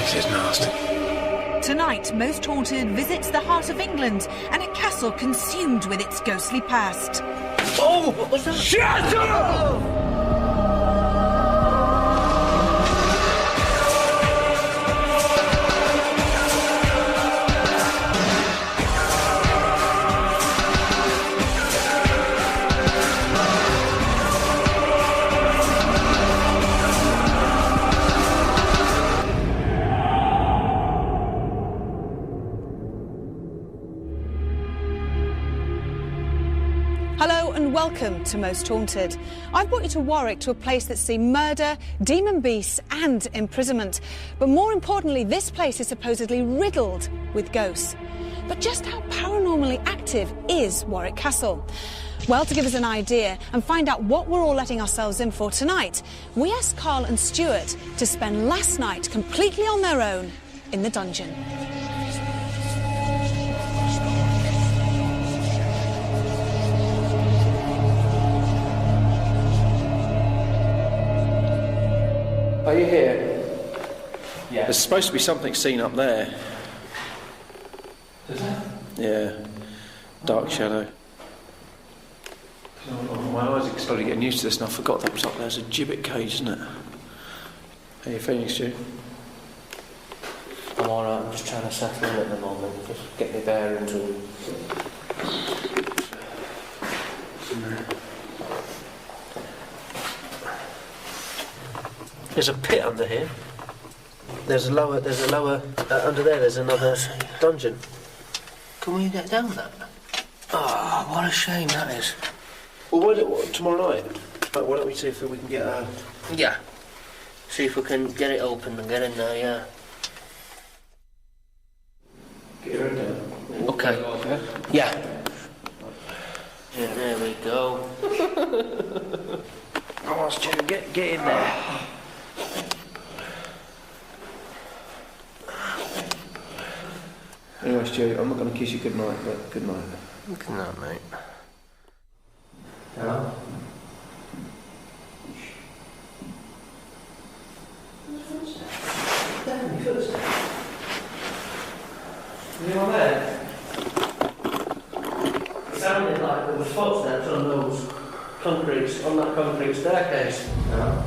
This is nasty. Tonight, Most Haunted visits the heart of England and a castle consumed with its ghostly past. Oh, what was that? Shut up! Hello and welcome to Most Haunted. I've brought you to Warwick, to a place that's seen murder, demon beasts and imprisonment. But more importantly, this place is supposedly riddled with ghosts. But just how paranormally active is Warwick Castle? Well, to give us an idea and find out what we're all letting ourselves in for tonight, we asked Carl and Stuart to spend last night completely on their own in the dungeon. Are you here? Yeah. There's supposed to be something seen up there. Is there? Yeah. Dark shadow. My eyes are slowly getting used to this and I forgot that was up there. There's a gibbet cage, isn't it? How are you feeling, Stu? I'm alright, I'm just trying to settle in at the moment. Just get my bearings and... There's a pit under here. There's a lower, under there there's another dungeon. Can we get down that? Oh, what a shame that is. Well, tomorrow night? Why don't we see if we can get a... Yeah. See if we can get it open and get in there, yeah. Get your head down. Okay. Yeah. Yeah, there we go. Come on, Stu, get in there. Anyway, Stu, I'm not going to kiss you goodnight, but good night. Good night, mate. Hello? Anyone there? It sounded like there were footsteps on that concrete staircase. No.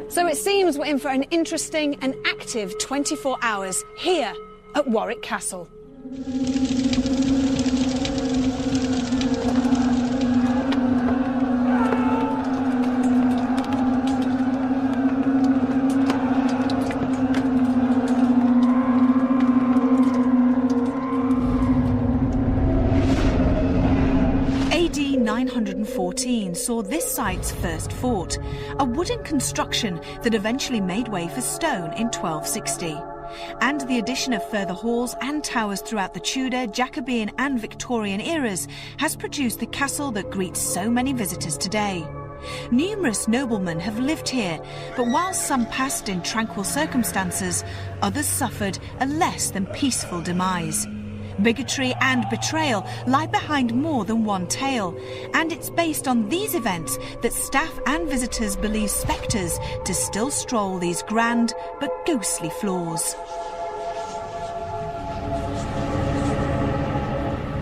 So it seems we're in for an interesting and active 24 hours here at Warwick Castle. AD 914 saw this site's first fort, a wooden construction that eventually made way for stone in 1260. And the addition of further halls and towers throughout the Tudor, Jacobean and Victorian eras has produced the castle that greets so many visitors today. Numerous noblemen have lived here, but while some passed in tranquil circumstances, others suffered a less than peaceful demise. Bigotry and betrayal lie behind more than one tale, and it's based on these events that staff and visitors believe spectres to still stroll these grand but ghostly floors.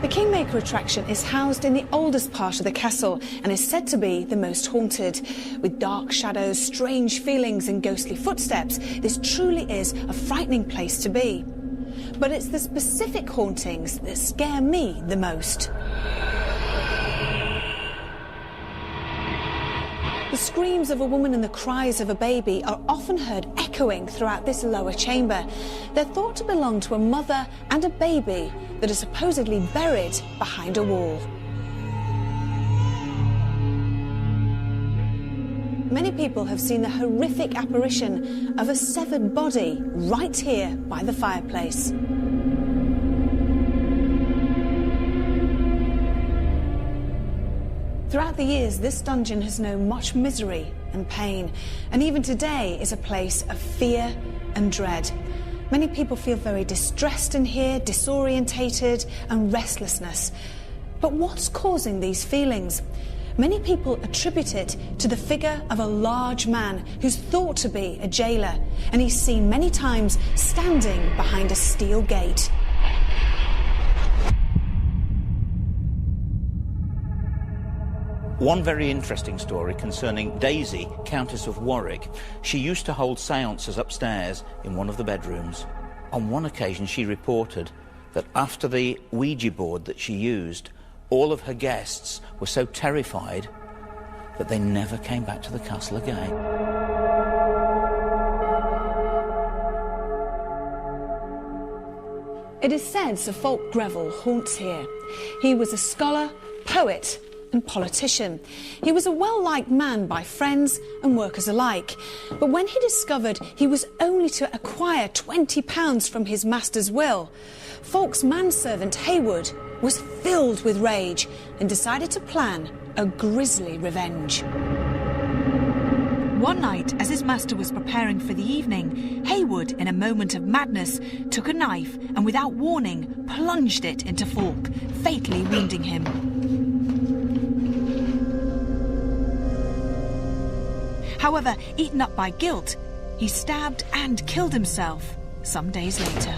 The Kingmaker attraction is housed in the oldest part of the castle and is said to be the most haunted. With dark shadows, strange feelings and ghostly footsteps, this truly is a frightening place to be. But it's the specific hauntings that scare me the most. The screams of a woman and the cries of a baby are often heard echoing throughout this lower chamber. They're thought to belong to a mother and a baby that are supposedly buried behind a wall. Many people have seen the horrific apparition of a severed body right here by the fireplace. Throughout the years, this dungeon has known much misery and pain, and even today is a place of fear and dread. Many people feel very distressed in here, disorientated and restlessness. But what's causing these feelings? Many people attribute it to the figure of a large man who's thought to be a jailer, and he's seen many times standing behind a steel gate. One very interesting story concerning Daisy, Countess of Warwick. She used to hold séances upstairs in one of the bedrooms. On one occasion she reported that after the Ouija board that she used, all of her guests were so terrified that they never came back to the castle again. It is said Sir Fulk Greville haunts here. He was a scholar, poet and politician. He was a well-liked man by friends and workers alike. But when he discovered he was only to acquire £20 from his master's will, Fulk's manservant Haywood was filled with rage and decided to plan a grisly revenge. One night, as his master was preparing for the evening, Haywood, in a moment of madness, took a knife and without warning plunged it into Fulk, fatally wounding him. However, eaten up by guilt, he stabbed and killed himself some days later.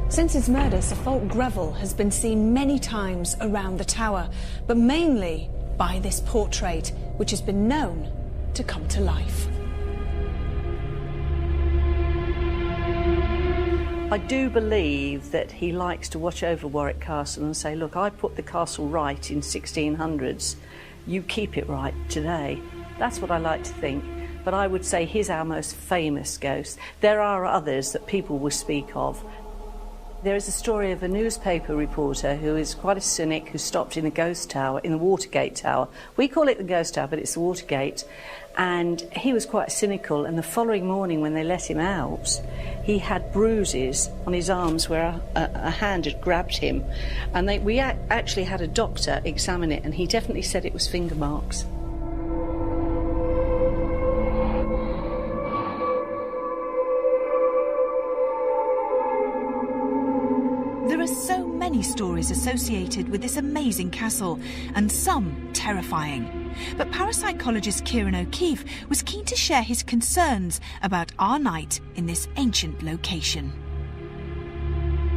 Since his murder, Sir Fulk Greville has been seen many times around the tower, but mainly by this portrait, which has been known to come to life. I do believe that he likes to watch over Warwick Castle and say, look, I put the castle right in 1600s, you keep it right today. That's what I like to think, but I would say he's our most famous ghost. There are others that people will speak of. There is a story of a newspaper reporter who is quite a cynic who stopped in the ghost tower, in the Watergate Tower. We call it the ghost tower, but it's the Watergate. And he was quite cynical, and the following morning when they let him out, he had bruises on his arms where a hand had grabbed him. And we actually had a doctor examine it, and he definitely said it was finger marks. There are so many stories associated with this amazing castle, and some terrifying. But parapsychologist Kieran O'Keefe was keen to share his concerns about our night in this ancient location.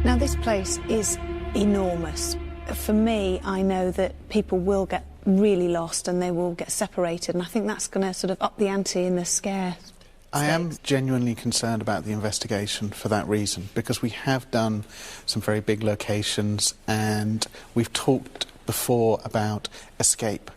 Now, this place is enormous. For me, I know that people will get really lost and they will get separated, and I think that's going to sort of up the ante in the scare. I am genuinely concerned about the investigation for that reason, because we have done some very big locations and we've talked before about escape,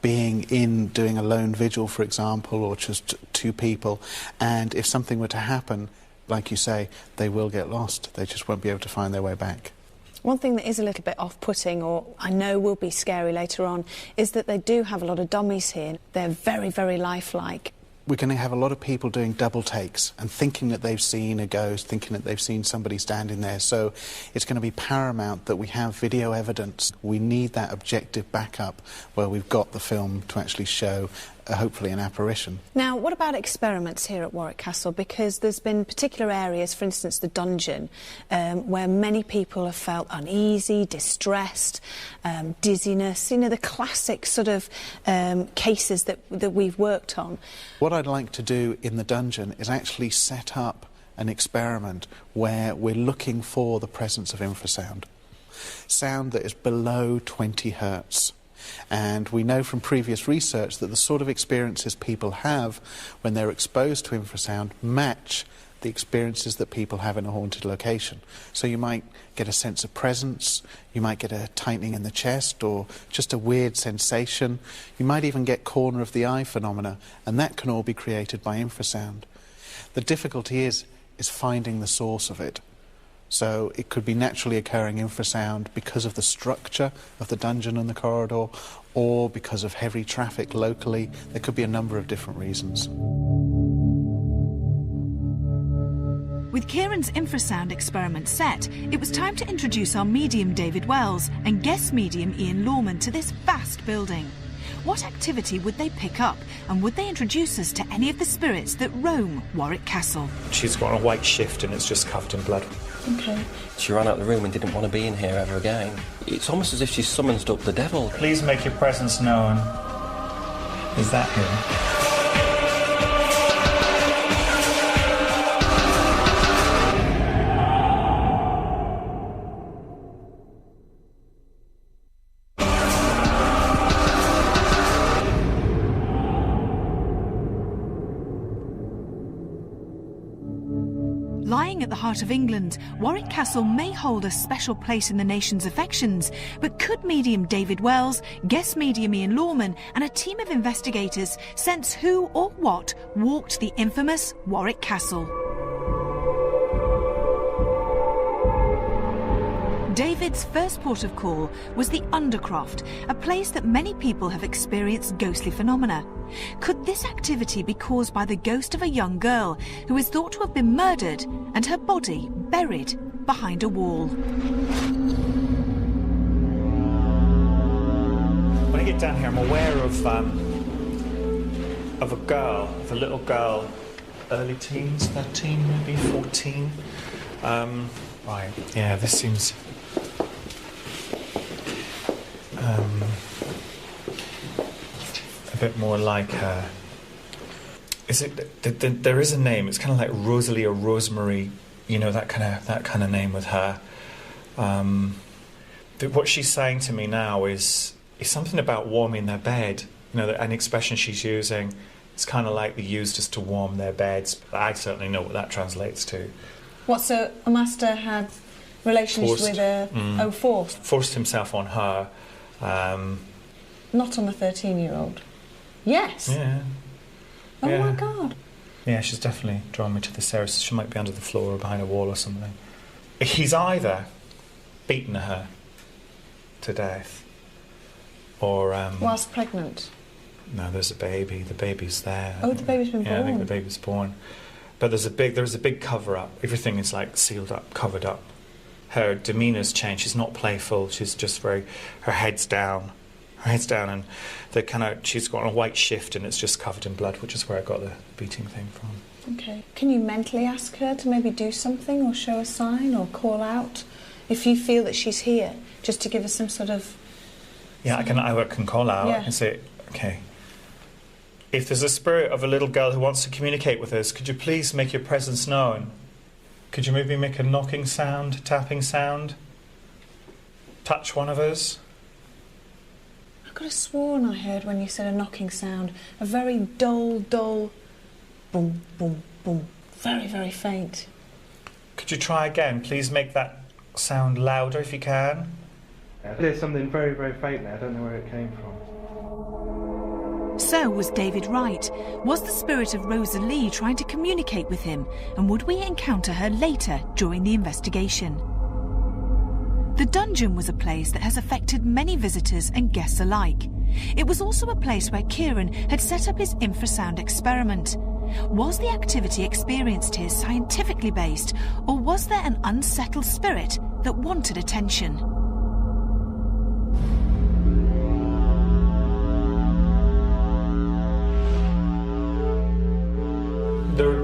being in doing a lone vigil, for example, or just two people, and if something were to happen, like you say, they will get lost. They just won't be able to find their way back. One thing that is a little bit off-putting, or I know will be scary later on, is that they do have a lot of dummies here. They're very, very lifelike. We're going to have a lot of people doing double takes and thinking that they've seen a ghost, thinking that they've seen somebody standing there. So it's going to be paramount that we have video evidence. We need that objective backup where we've got the film to actually show hopefully an apparition. Now, what about experiments here at Warwick Castle? Because there's been particular areas, for instance the dungeon, where many people have felt uneasy, distressed, dizziness, you know, the classic sort of cases that we've worked on. What I'd like to do in the dungeon is actually set up an experiment where we're looking for the presence of infrasound. Sound that is below 20 hertz. And we know from previous research that the sort of experiences people have when they're exposed to infrasound match the experiences that people have in a haunted location. So you might get a sense of presence, you might get a tightening in the chest or just a weird sensation. You might even get corner of the eye phenomena, and that can all be created by infrasound. The difficulty is finding the source of it. So it could be naturally occurring infrasound because of the structure of the dungeon and the corridor, or because of heavy traffic locally. There could be a number of different reasons. With Kieran's infrasound experiment set, it was time to introduce our medium David Wells and guest medium Ian Lawman to this vast building. What activity would they pick up, and would they introduce us to any of the spirits that roam Warwick Castle? She's got a white shift and it's just covered in blood. Okay. She ran out of the room and didn't want to be in here ever again. It's almost as if she's summoned up the devil. Please make your presence known. Is that him? Lying at the heart of England, Warwick Castle may hold a special place in the nation's affections, but could medium David Wells, guest medium Ian Lawman and a team of investigators sense who or what walked the infamous Warwick Castle? David's first port of call was the Undercroft, a place that many people have experienced ghostly phenomena. Could this activity be caused by the ghost of a young girl who is thought to have been murdered and her body buried behind a wall? When I get down here, I'm aware of a girl, of a little girl, early teens, 13, maybe 14. Right, yeah, this seems... a bit more like her. Is it? There is a name. It's kind of like Rosalie or Rosemary. You know, that kind of name with her. But what she's saying to me now is something about warming their bed. You know, an expression she's using. It's kind of like they use just to warm their beds. I certainly know what that translates to. What? So a master had relations with a forced himself on her. Not on the 13-year-old. Yes. Yeah. Oh yeah. my God. Yeah, she's definitely drawn me to this area. So she might be under the floor or behind a wall or something. He's either beaten her to death, or whilst pregnant. No, there's a baby. The baby's there. Oh, the baby's been born. Yeah, I think the baby's born. But there's a big cover up. Everything is like sealed up, covered up. Her demeanour's changed. She's not playful. She's just very. Her head's down. Her head's down, and she's got a white shift, and it's just covered in blood, which is where I got the beating thing from. Okay. Can you mentally ask her to maybe do something, or show a sign, or call out, if you feel that she's here, just to give us some sort of... Yeah, I can call out and say, okay, if there's a spirit of a little girl who wants to communicate with us, could you please make your presence known? Could you maybe make a knocking sound, tapping sound? Touch one of us? I could have sworn I heard when you said a knocking sound, a very dull, boom, boom, boom. Very, very faint. Could you try again? Please make that sound louder if you can. There's something very, very faint there. I don't know where it came from. So was David right? Was the spirit of Rosalie trying to communicate with him? And would we encounter her later during the investigation? The dungeon was a place that has affected many visitors and guests alike. It was also a place where Kieran had set up his infrasound experiment. Was the activity experienced here scientifically based, or was there an unsettled spirit that wanted attention?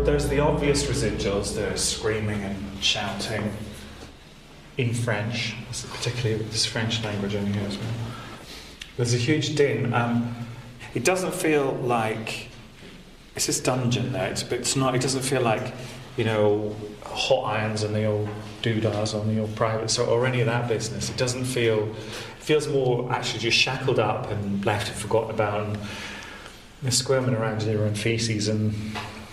There's the obvious residuals. There's screaming and shouting in French, particularly with this French language in here as well. There's a huge din. It doesn't feel like it's this dungeon there. It's not. It doesn't feel like, you know, hot irons and the old doodahs on the old private or any of that business. It doesn't feel. It feels more actually just shackled up and left and forgotten about, and you're squirming around in your own feces and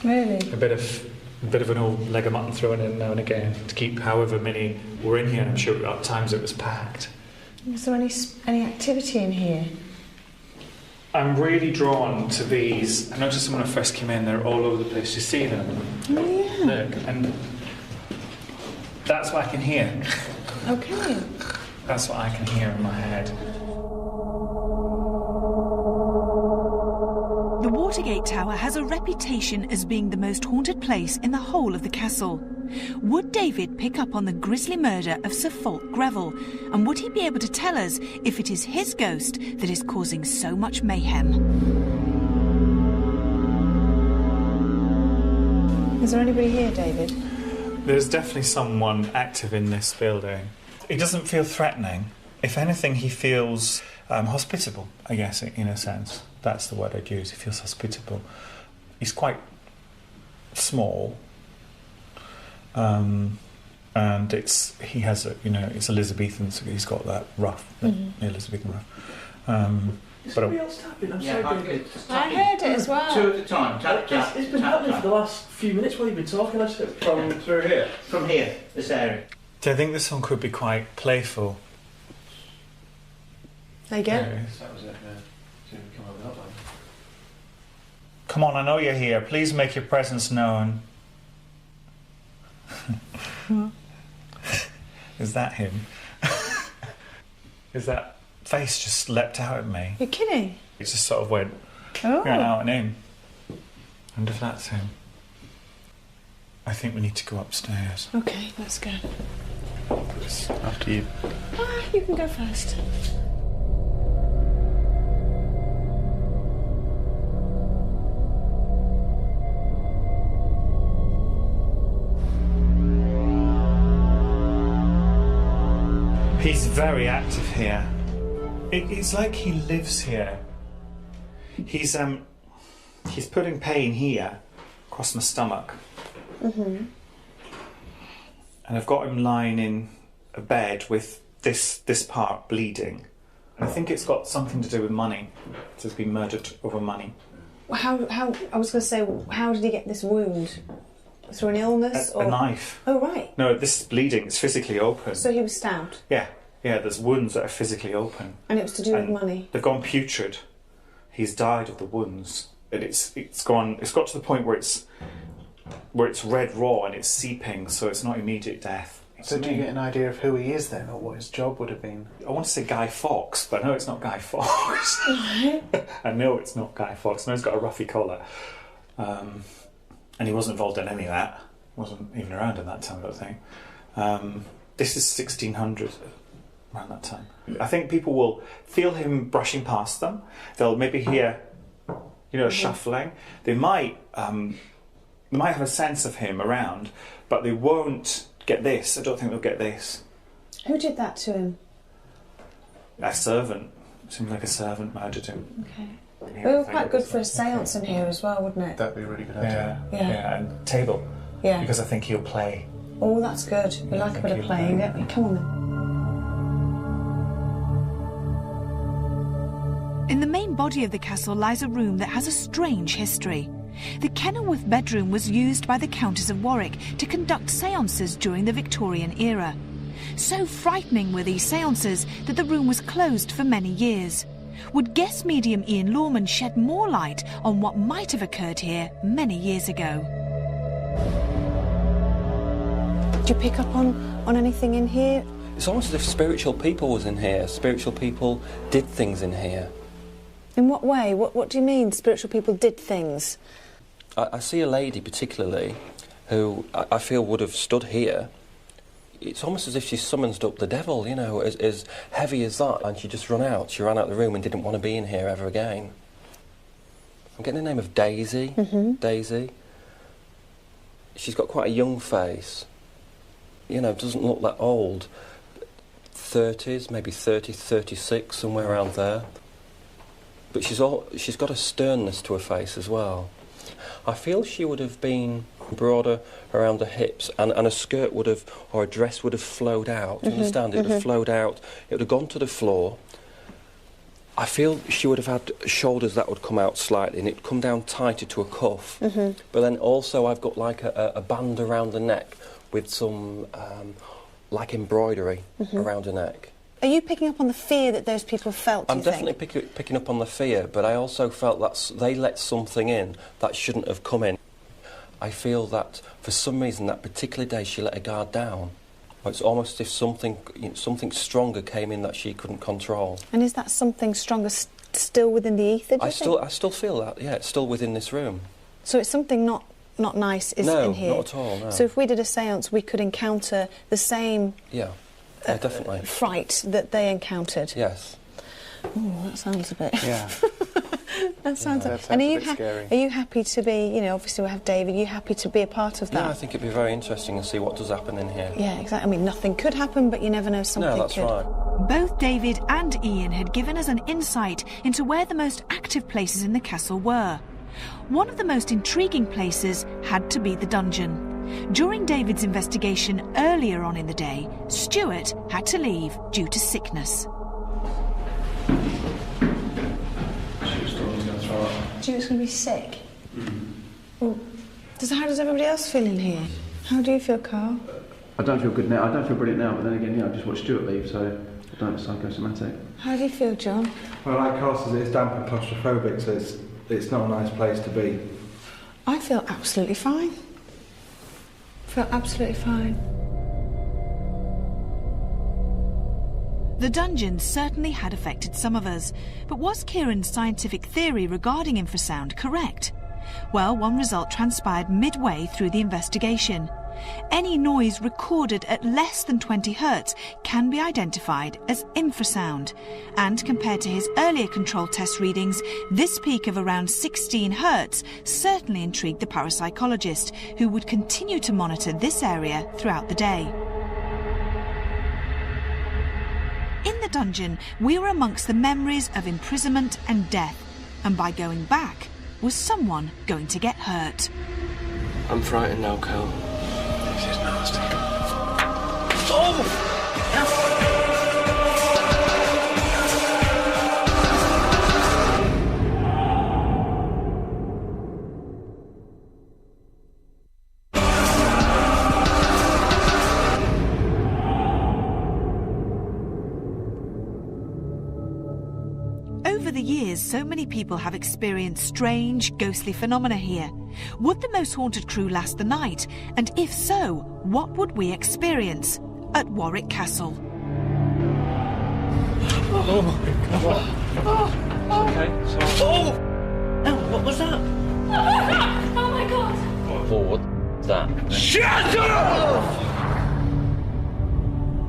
really a bit of an old leg of mutton thrown in now and again to keep however many were in here. And I'm sure at times it was packed. Is there any activity in here? I'm really drawn to these. I noticed them when I first came in, they're all over the place. You see them? Oh, yeah. Look, and that's what I can hear. Okay. That's what I can hear in my head. The Watergate Tower has a reputation as being the most haunted place in the whole of the castle. Would David pick up on the grisly murder of Sir Fulk Greville? And would he be able to tell us if it is his ghost that is causing so much mayhem? Is there anybody here, David? There's definitely someone active in this building. He doesn't feel threatening. If anything, he feels hospitable, I guess, in a sense. That's the word I'd use. He feels hospitable. He's quite small, and he has a, it's Elizabethan, so he's got that rough, Elizabethan rough. Somebody else tapping? I'm sorry. I heard it as well. Two at a time. Tap, tap, It's been happening for the last few minutes while you've been talking. I just from through here. From here, this area. I think this one could be quite playful. There you go. That was it. Yeah. See if we come over that way. Come on, I know you're here. Please make your presence known. Is that him? Is that face just leapt out at me? You're kidding? It just sort of went Oh. out and in. I wonder if that's him. I think we need to go upstairs. Okay, let's go. After you. You can go first. He's very active here. It's like he lives here. He's putting pain here, across my stomach. Mm-hmm. And I've got him lying in a bed with this part bleeding. I think it's got something to do with money. He's been murdered over money. How? I was going to say, how did he get this wound? Through an illness? A knife. Oh, right. No, this is bleeding. It's physically open. So he was stabbed? Yeah, there's wounds that are physically open. And it was to do with money? They've gone putrid. He's died of the wounds. And it's got to the point where it's red raw and it's seeping, so it's not immediate death. So do you get an idea of who he is then, or what his job would have been? I want to say Guy Fawkes, but I know it's not Guy Fawkes. I know it's not Guy Fawkes. I know he's got a ruffy collar. And he wasn't involved in any of that. Wasn't even around at that time, I don't think. This is 1600, around that time. I think people will feel him brushing past them. They'll maybe hear, shuffling. They might have a sense of him around, but they won't get this. I don't think they'll get this. Who did that to him? A servant. Seems like a servant murdered him. Okay. It would be quite good for a seance in here as well, wouldn't it? That'd be a really good idea. Yeah. And table. Yeah. Because I think he'll play. Oh, that's good. We like a bit of playing, don't we? Come on then. In the main body of the castle lies a room that has a strange history. The Kenilworth bedroom was used by the Countess of Warwick to conduct séances during the Victorian era. So frightening were these séances that the room was closed for many years. Would guest medium Ian Lawman shed more light on what might have occurred here many years ago? Did you pick up on anything in here? It's almost as if spiritual people was in here. Spiritual people did things in here. In what way? What do you mean spiritual people did things? I see a lady particularly who I feel would have stood here. It's almost as if she summonsed up the devil, as heavy as that, and she just ran out. She ran out the room and didn't want to be in here ever again. I'm getting the name of Daisy. Mm-hmm. Daisy. She's got quite a young face. Doesn't look that old. 30s, maybe 30, 36, somewhere around there. But she's got a sternness to her face as well. I feel she would have been broader around her hips, and a skirt would have, or a dress would have flowed out. Do you understand? It would have flowed out. It would have gone to the floor. I feel she would have had shoulders that would come out slightly, and it'd come down tighter to a cuff. Mm-hmm. But then also I've got like a band around the neck with some like embroidery around her neck. Are you picking up on the fear that those people felt, do you think? I'm definitely picking up on the fear, but I also felt that they let something in that shouldn't have come in. I feel that for some reason that particular day she let her guard down. It's almost as if something stronger came in that she couldn't control. And is that something stronger still within the ether, do you think? I still feel that, yeah, it's still within this room. So it's something not nice in here? No, not at all, no. So if we did a séance, we could encounter the same... Yeah, definitely. ...fright that they encountered? Yes. Oh, that sounds a bit... Yeah. That sounds... that sounds and a bit scary. Are you happy to be, you know, obviously we have David, are you happy to be a part of that? Yeah, I think it'd be very interesting to see what does happen in here. Yeah, exactly. I mean, nothing could happen, but you never know, something No, that's could. right. Both David and Ian had given us an insight into where the most active places in the castle were. One of the most intriguing places had to be the dungeon. During David's investigation earlier on in the day, Stuart had to leave due to sickness. Stuart's going to be sick? Well, how does everybody else feel in here? How do you feel, Carl? I don't feel good now. I don't feel brilliant now, but then again, I just watched Stuart leave, so I don't psychosomatic. How do you feel, John? Well, like Carl says, it's damp and claustrophobic, so it's not a nice place to be. I feel absolutely fine. Feel absolutely fine. The dungeon certainly had affected some of us, but was Kieran's scientific theory regarding infrasound correct? Well, one result transpired midway through the investigation. Any noise recorded at less than 20 Hz can be identified as infrasound, and compared to his earlier control test readings, this peak of around 16 Hz certainly intrigued the parapsychologist, who would continue to monitor this area throughout the day. In the dungeon, we were amongst the memories of imprisonment and death, and by going back, was someone going to get hurt? I'm frightened now, Carl. This is nasty. Oh! Over the years, so many people have experienced strange, ghostly phenomena here. Would the most haunted crew last the night? And if so, what would we experience at Warwick Castle? Oh my God. Oh. Okay, sorry. Oh! Oh, what was that? Oh my God! What was that? Shut up!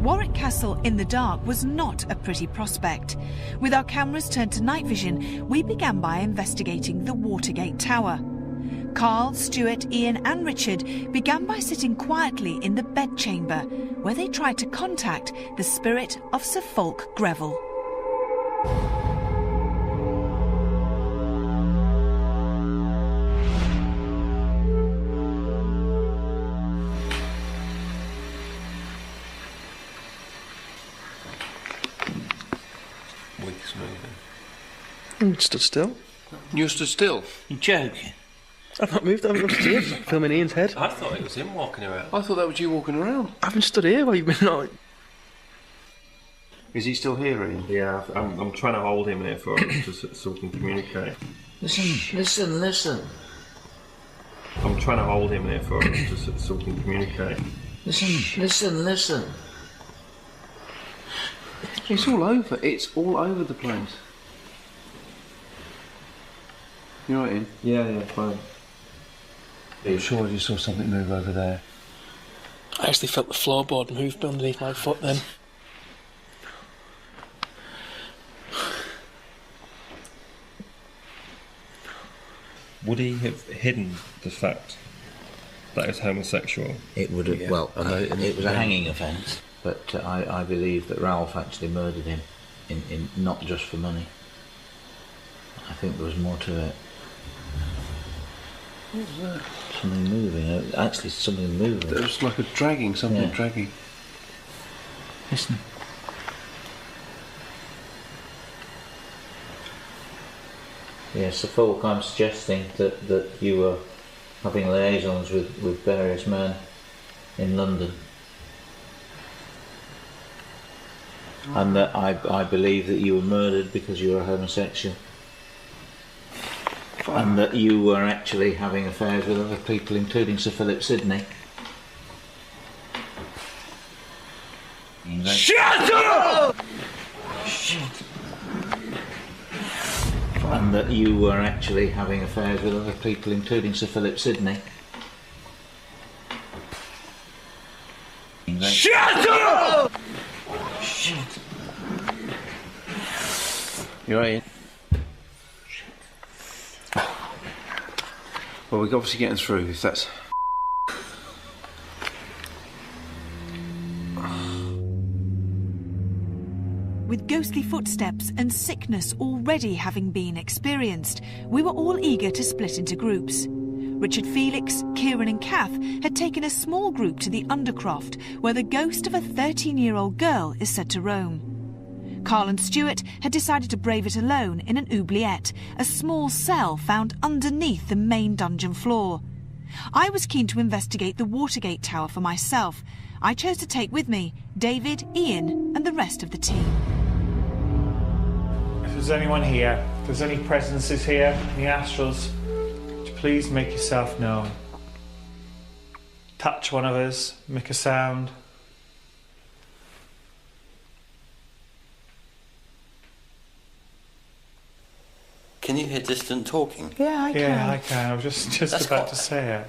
Warwick Castle in the dark was not a pretty prospect. With our cameras turned to night vision, we began by investigating the Watergate Tower. Carl, Stuart, Ian and Richard began by sitting quietly in the bedchamber, where they tried to contact the spirit of Sir Fulk Greville. Weeks moving. Stood still. You stood still? You're joking? I've not moved, I haven't looked at you. Filming Ian's head. I thought it was him walking around. I thought that was you walking around. I haven't stood here while you've been like... Is he still here, Ian? Yeah, I'm trying to hold him here for so we can communicate. Listen. I'm trying to hold him here for so we can communicate. Listen. It's all over. It's all over the place. You all right, Ian? Yeah, fine. I'm sure you saw something move over there. I actually felt the floorboard move underneath my foot then. Would he have hidden the fact that he was homosexual? It would have, it was a hanging offence, but I believe that Ralph actually murdered him, in not just for money. I think there was more to it. What was that? Something moving, actually something moving. It was like a dragging, something dragging. Listen. Yes, Sir Fulk, I'm suggesting that you were having liaisons with various men in London. And that I believe that you were murdered because you were a homosexual. And that you were actually having affairs with other people, including Sir Philip Sidney. Shut up! Shit. And that you were actually having affairs with other people, including Sir Philip Sidney. Shut up! Shit. You right? Well, we're obviously getting through, if that's... With ghostly footsteps and sickness already having been experienced, we were all eager to split into groups. Richard Felix, Kieran and Kath had taken a small group to the Undercroft, where the ghost of a 13-year-old girl is said to roam. Carl and Stuart had decided to brave it alone in an oubliette, a small cell found underneath the main dungeon floor. I was keen to investigate the Watergate Tower for myself. I chose to take with me David, Ian and the rest of the team. If there's anyone here, if there's any presences here, any astrals, would you please make yourself known. Touch one of us, make a sound. Can you hear distant talking? Yeah, I can. Yeah, I can. I was just about to say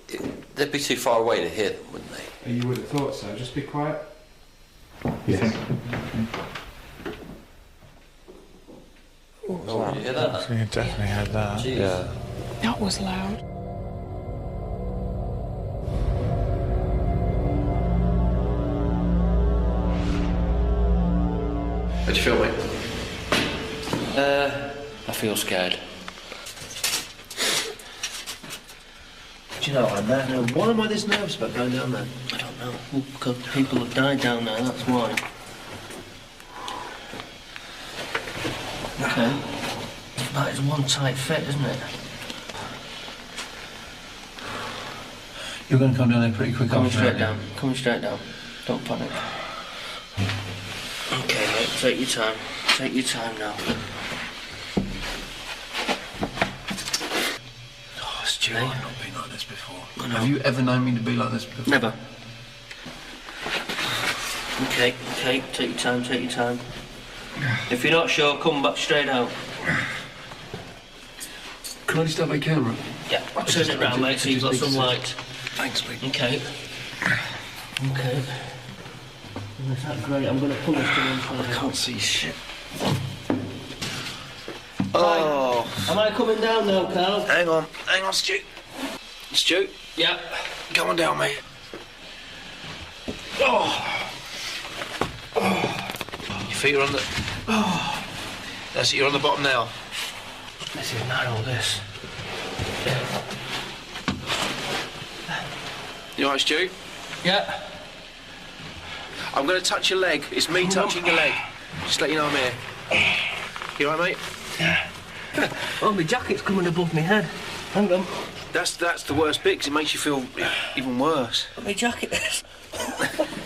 it. They'd be too far away to hear them, wouldn't they? You would have thought so. Just be quiet. Yes. Oh, did you hear that? So you definitely heard that. Jeez. Yeah. That was loud. How do you feel, mate? I feel scared. Do you know, why am I this nervous about going down there? I don't know. Well, because people have died down there, that's why. Okay. That is one tight fit, isn't it? You're going to come down there pretty quick. Coming straight down. Coming straight down. Don't panic. Okay, mate, take your time. Take your time now. Oh, Stu, I've not been like this before. Have you ever known me to be like this before? Never. Okay, take your time, take your time. If you're not sure, come back straight out. Can I just have my camera? Yeah, turn it round, mate, so you've got some light. Thanks, mate. Okay. Okay. Is that great? I'm going to pull this to one side. I can't see shit. Oh. Am I coming down now, Carl? Hang on, Stu. Stu? Yeah. Come on down, mate. Oh. Your feet are on the... Oh. That's it, you're on the bottom now. This is not all this. You alright, Stu? Yeah. I'm going to touch your leg. It's me touching your leg. Just let you know I'm here. You alright, mate? Yeah. Oh, my jacket's coming above my head. Hang on. That's the worst bit, because it makes you feel even worse. My jacket is.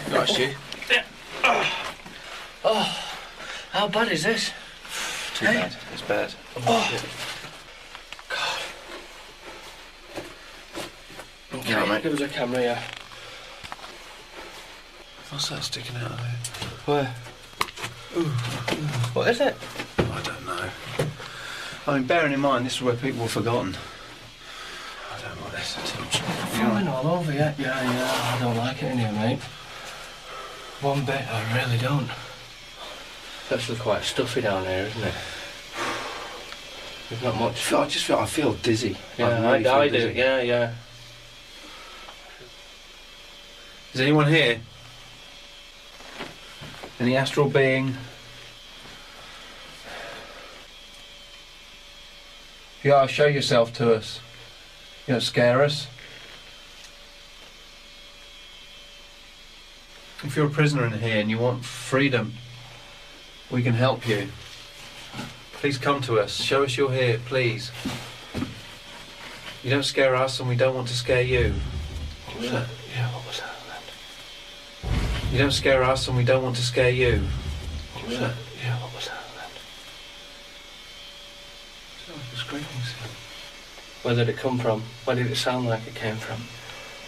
You alright, Stu? Yeah. Oh. How bad is this? Too bad. It's bad. Oh. God. Okay, Yeah, mate. give us a camera, yeah. What's that sticking out of there? Where? What is it? I don't know. I mean, bearing in mind, this is where people were forgotten. I don't like this at all. Falling all over, yeah. I don't like it in here, mate. One bit, I really don't. It's actually quite stuffy down here, isn't it? There's not much. I feel dizzy. Yeah, really I feel do. dizzy. Yeah. Is anyone here? Any astral being? Yeah, show yourself to us. You don't scare us. If you're a prisoner in here and you want freedom, we can help you. Please come to us. Show us you're here, please. You don't scare us and we don't want to scare you. What was that? Yeah, what was that? You don't scare us and we don't want to scare you. What was that? Yeah, what was that? It's like a screaming sound. Where did it come from? Where did it sound like it came from?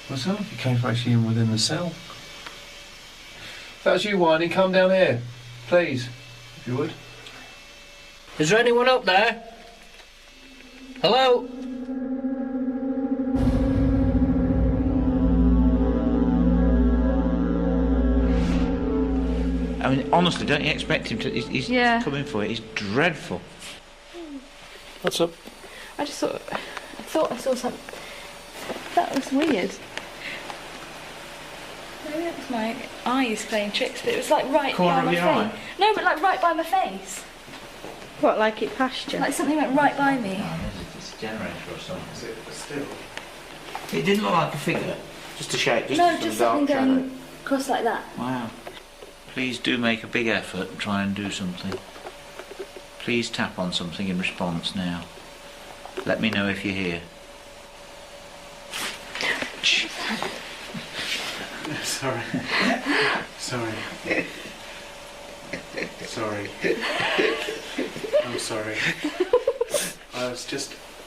Well, it sounded like it came from actually in within the cell. If that's you whining, come down here. Please, if you would. Is there anyone up there? Hello? I mean, honestly, don't you expect him to... He's coming for it. He's dreadful. What's up? I thought I saw something. That was weird. Maybe it was my eyes playing tricks, but it was like right by my face. No, but like right by my face. What, like it passed you? Like something went right by me. It's a generator or something. Is it still? It didn't look like a figure. Just a shape. Just something going across like that. Wow. Please do make a big effort and try and do something. Please tap on something in response now. Let me know if you're here. Sorry. I'm sorry.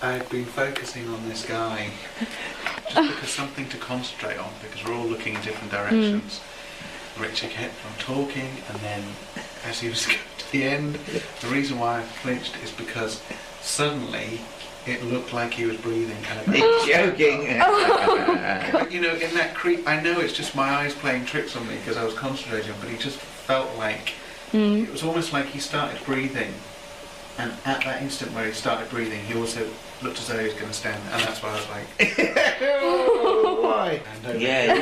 I've been focusing on this guy. Just because something to concentrate on, because we're all looking in different directions. Richard kept on talking, and then as he was getting to the end, the reason why I flinched is because suddenly it looked like he was breathing. And He's joking. But you know, in that creep, I know it's just my eyes playing tricks on me because I was concentrating, but he just felt like it was almost like he started breathing, and at that instant where he started breathing, he also looked as though he was going to stand, and that's why I was like, why? Yeah.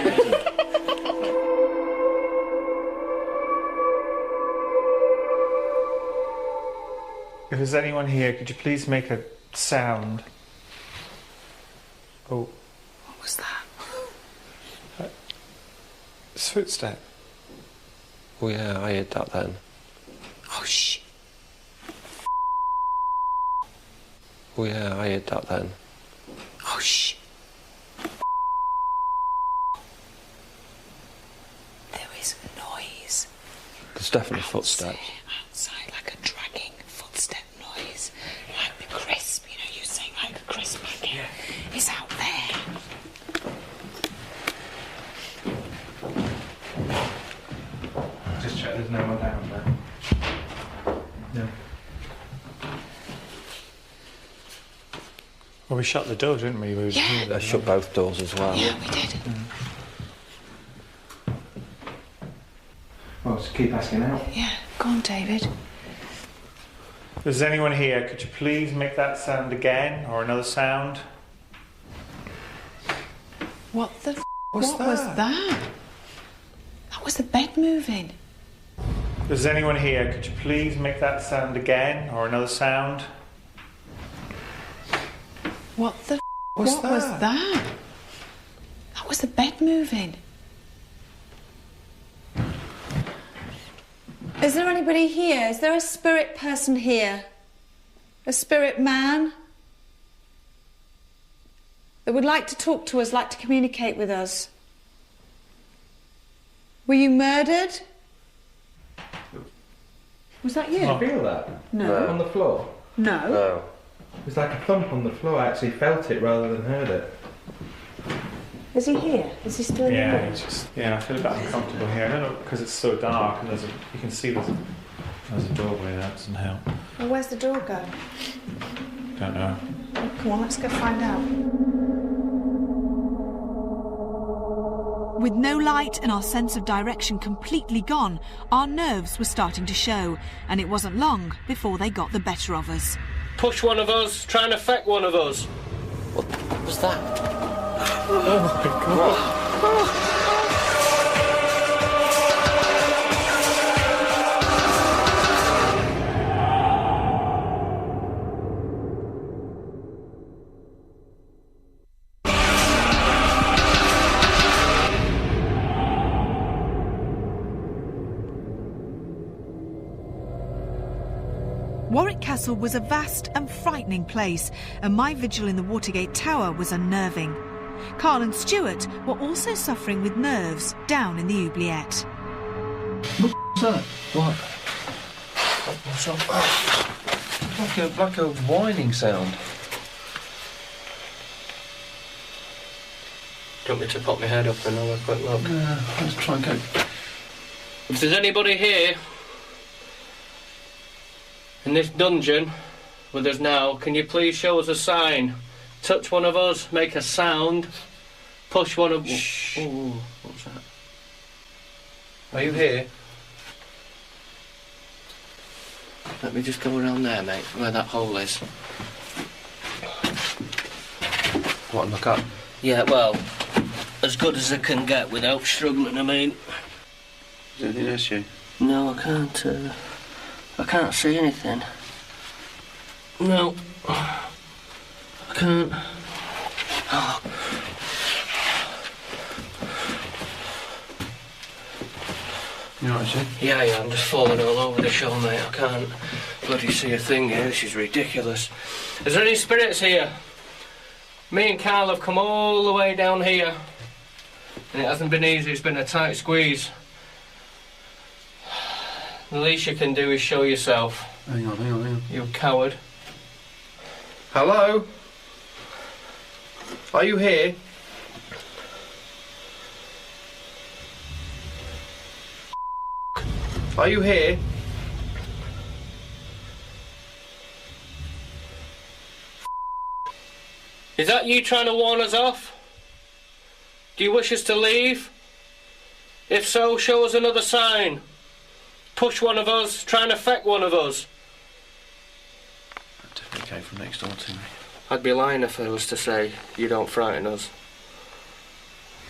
If there's anyone here, could you please make a sound? Oh. What was that? It's a footstep. Oh yeah, I heard that then. Oh, shit. Oh yeah, I heard that then. Oh, shit. There is a noise. There's definitely footsteps. Outside, like a dragging footstep noise. Like the crisp, you know, you're saying like a crisp packet is out there. Just check there's no one down there. No. Well, we shut the door, didn't we? I shut both doors as well. Yeah, we did. Well, just keep asking out. Yeah, go on, David. If there's anyone here, could you please make that sound again, or another sound? What the was that? That was the bed moving. If there's anyone here, could you please make that sound again, or another sound? What the was that? That was the bed moving. Is there anybody here? Is there a spirit person here? A spirit man? That would like to talk to us, like to communicate with us? Were you murdered? Was that you? Did you feel that? No. On the floor? No. No. It was like a thump on the floor. I actually felt it rather than heard it. Is he here? Is he still here? I feel a bit uncomfortable here. I don't know, because it's so dark and you can see there's a doorway there. That doesn't help. Well, where's the door go? Don't know. Oh, come on, let's go find out. With no light and our sense of direction completely gone, our nerves were starting to show, and it wasn't long before they got the better of us. Push one of us, try and affect one of us. What was that? Oh my God. Warwick Castle was a vast and frightening place, and my vigil in the Watergate Tower was unnerving. Carl and Stuart were also suffering with nerves down in the oubliette. What's that? What? What's up? Like a whining sound. Do you want me to pop my head up and have a quick look? Let's try and go. If there's anybody here in this dungeon with us now. Can you please show us a sign? Touch one of us, make a sound, push one of... Shh. Ooh, what's that? Are you here? Let me just go around there, mate, where that hole is. What, and look up? Yeah, well, as good as I can get without struggling, I mean. Is there anything else, you? No, I can't see anything. No. I can't. Oh. You alright, Jim? Yeah, I'm just falling all over the show, mate. I can't bloody see a thing here. This is ridiculous. Is there any spirits here? Me and Carl have come all the way down here. And it hasn't been easy, it's been a tight squeeze. The least you can do is show yourself. Hang on. You coward. Hello? Are you here? Are you here? Is that you trying to warn us off? Do you wish us to leave? If so, show us another sign. Push one of us, try and affect one of us. That definitely came from next door to me. I'd be lying if I was to say you don't frighten us.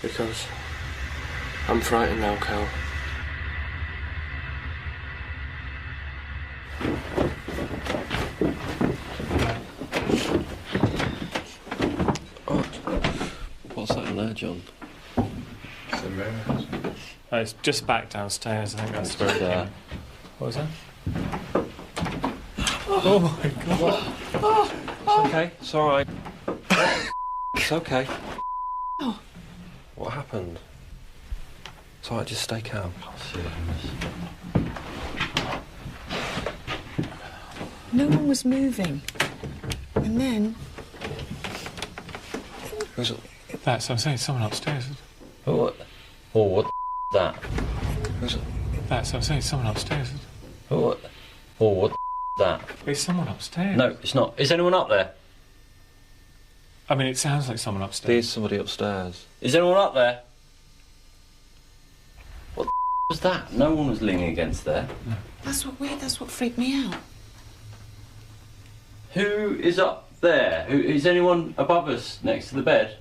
Because I'm frightened now, Cal. What's that in there, John? It's the mirror. It's just back downstairs. I think that's where it came. What was that? Oh my god. It's okay. It's all right. It's okay. Oh. What happened? It's all right. Just stay calm. No one was moving. And then... Who's it? That's what I'm saying. Someone upstairs. What? Oh, what the that? Who's it? That's what I'm saying. Someone upstairs. What? Oh, what the that? It's someone upstairs. No, it's not. Is anyone up there? I mean, it sounds like someone upstairs. There's somebody upstairs. Is anyone up there? What the was that? No one was leaning against there. No. That's what freaked me out. Who is up there? Is anyone above us next to the bed?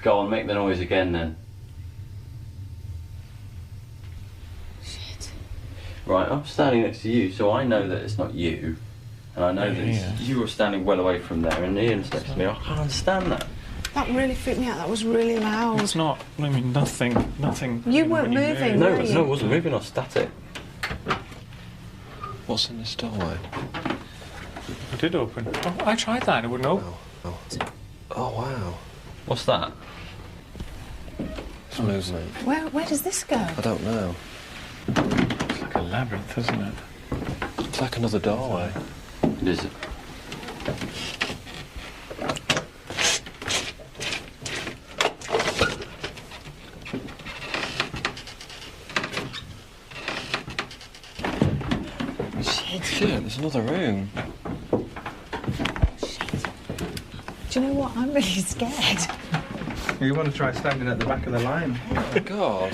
Go on, make the noise again then. Shit. Right, I'm standing next to you, so I know that it's not you. And I know that you were standing well away from there, and Ian's next to me. I can't understand that. That really freaked me out. That was really loud. It's not. I mean, nothing. You weren't moving, No, were you? no, it wasn't moving. I was static. What's in this doorway? It did open. Oh, I tried that. It wouldn't open. Oh, wow. What's that? It's movement. Where does this go? I don't know. It's like a labyrinth, isn't it? It's like another doorway. It is. Shit, there's another room. Do you know what? I'm really scared. You want to try standing at the back of the line? Oh my god.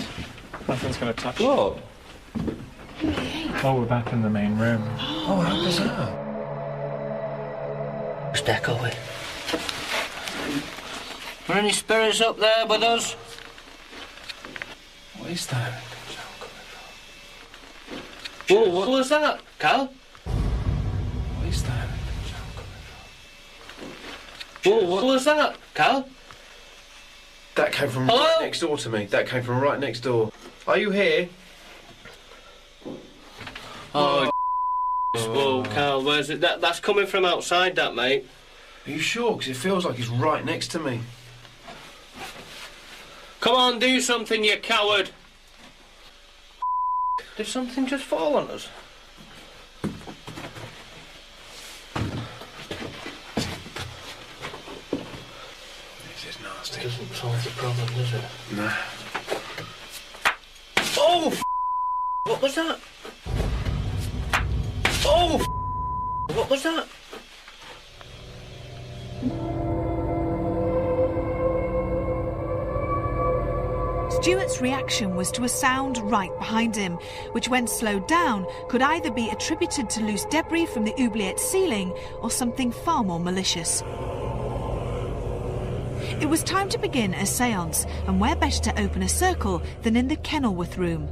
Nothing's going to touch Look. Oh, we're back in the main room. Oh, how bizarre. Where's Deck going? Are any spirits up there with us? What is that? Whoa, what was that, Cal? What is that? Whoa, what was that, Cal? That came from Hello? right next door to me. That came from right next door. Are you here? Oh, whoa, Cal, where's it? That's coming from outside, that, mate. Are you sure? Because it feels like it's right next to me. Come on, do something, you coward. Did something just fall on us? This is nasty. Doesn't solve the problem, does it? Nah. Oh, what was that? Oh! What was that? Stuart's reaction was to a sound right behind him, which when slowed down could either be attributed to loose debris from the oubliette ceiling or something far more malicious. It was time to begin a séance, and where better to open a circle than in the Kenilworth room.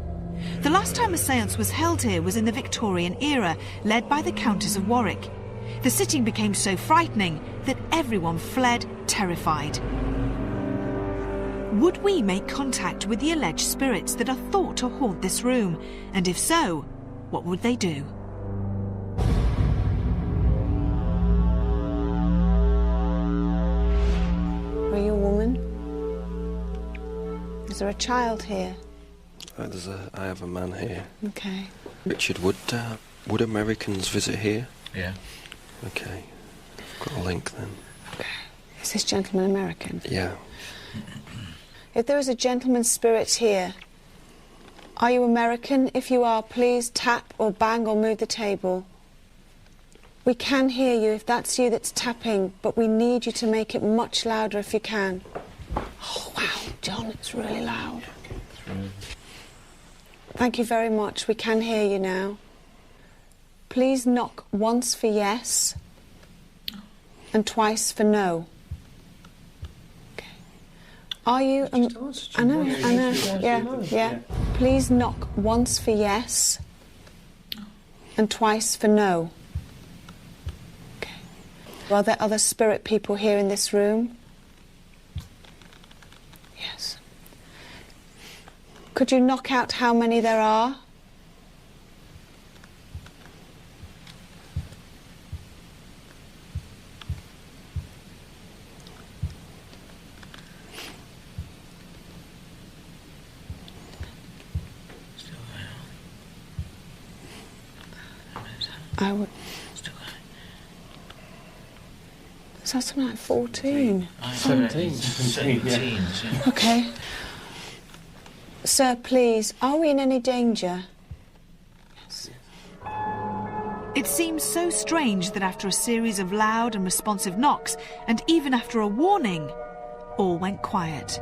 The last time a séance was held here was in the Victorian era, led by the Countess of Warwick. The sitting became so frightening that everyone fled, terrified. Would we make contact with the alleged spirits that are thought to haunt this room? And if so, what would they do? Are you a woman? Is there a child here? I have a man here. Okay. Richard, would Americans visit here? Yeah. Okay. Got a link then. Okay. Is this gentleman American? Yeah. If there is a gentleman's spirit here, are you American? If you are, please tap or bang or move the table. We can hear you if that's you that's tapping, but we need you to make it much louder if you can. Oh, wow, John, it's really loud. Thank you very much. We can hear you now. Please knock once for yes and twice for no. Okay. Are you... I know. Yeah. Please knock once for yes and twice for no. Okay. Are there other spirit people here in this room? Yes. Could you knock out how many there are? I would... Is that something like 14? 17. Yeah. Okay. Sir, please, are we in any danger? Yes. It seems so strange that after a series of loud and responsive knocks, and even after a warning, all went quiet.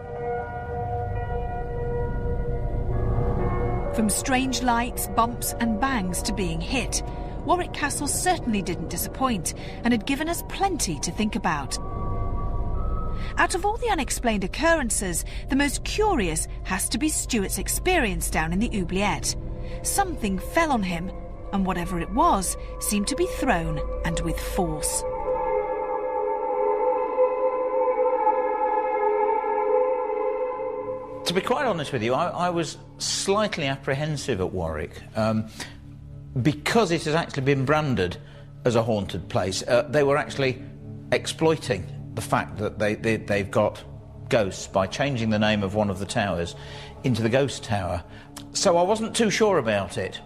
From strange lights, bumps and bangs to being hit, Warwick Castle certainly didn't disappoint and had given us plenty to think about. Out of all the unexplained occurrences, the most curious has to be Stuart's experience down in the oubliette. Something fell on him, and whatever it was seemed to be thrown, and with force. To be quite honest with you, I was slightly apprehensive at Warwick. Because it has actually been branded as a haunted place, they were actually exploiting the fact that they've got ghosts by changing the name of one of the towers into the Ghost Tower. So I wasn't too sure about it.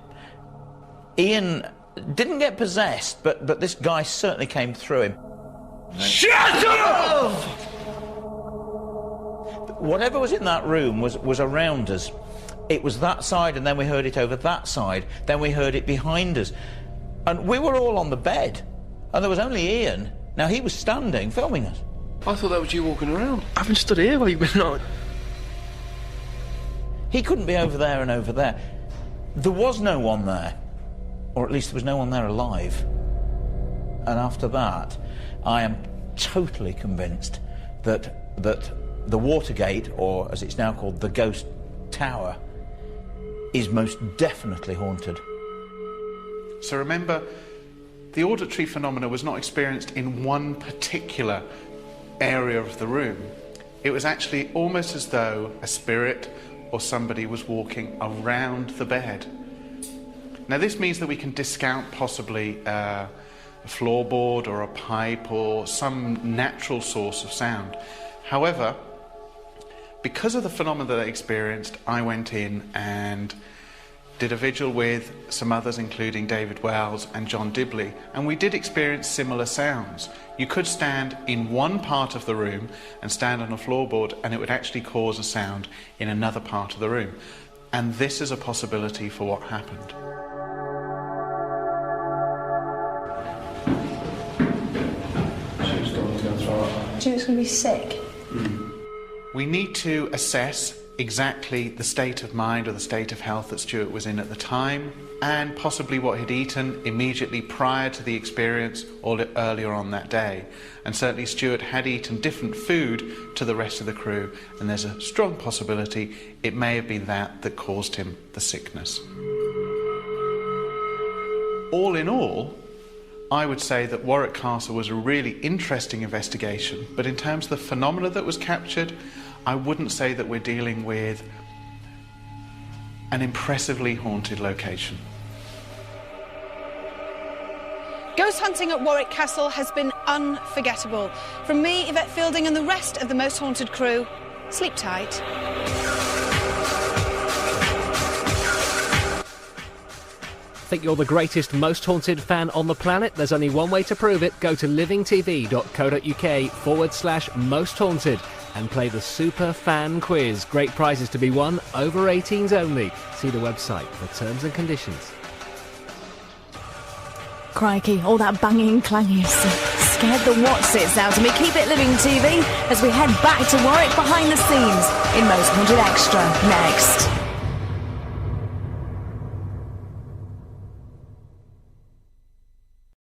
Ian didn't get possessed, but this guy certainly came through him. Shut up! Whatever was in that room was around us. It was that side, and then we heard it over that side, then we heard it behind us. And we were all on the bed, and there was only Ian. Now, he was standing, filming us. I thought that was you walking around. I haven't stood here while you've been on. He couldn't be over there and over there. There was no one there, or at least there was no one there alive. And after that, I am totally convinced that the Watergate, or as it's now called, the Ghost Tower, is most definitely haunted. So remember, the auditory phenomena was not experienced in one particular area of the room. It was actually almost as though a spirit or somebody was walking around the bed. Now this means that we can discount possibly a floorboard or a pipe or some natural source of sound. However, because of the phenomena that I experienced, I went in and did a vigil with some others, including David Wells and John Dibley, and we did experience similar sounds. You could stand in one part of the room and stand on a floorboard, and it would actually cause a sound in another part of the room. And this is a possibility for what happened. really sick? We need to assess exactly the state of mind or the state of health that Stuart was in at the time, and possibly what he'd eaten immediately prior to the experience or earlier on that day. And certainly Stuart had eaten different food to the rest of the crew, and there's a strong possibility it may have been that caused him the sickness. All in all, I would say that Warwick Castle was a really interesting investigation, but in terms of the phenomena that was captured, I wouldn't say that we're dealing with an impressively haunted location. Ghost hunting at Warwick Castle has been unforgettable. From me, Yvette Fielding, and the rest of the Most Haunted crew, sleep tight. Think you're the greatest Most Haunted fan on the planet? There's only one way to prove it. Go to livingtv.co.uk/Most Haunted and play the Super Fan Quiz. Great prizes to be won, over 18s only. See the website for terms and conditions. Crikey, all that banging and clanging scared the whatsits out of me. Keep it Living TV as we head back to Warwick behind the scenes in Most Haunted Extra next.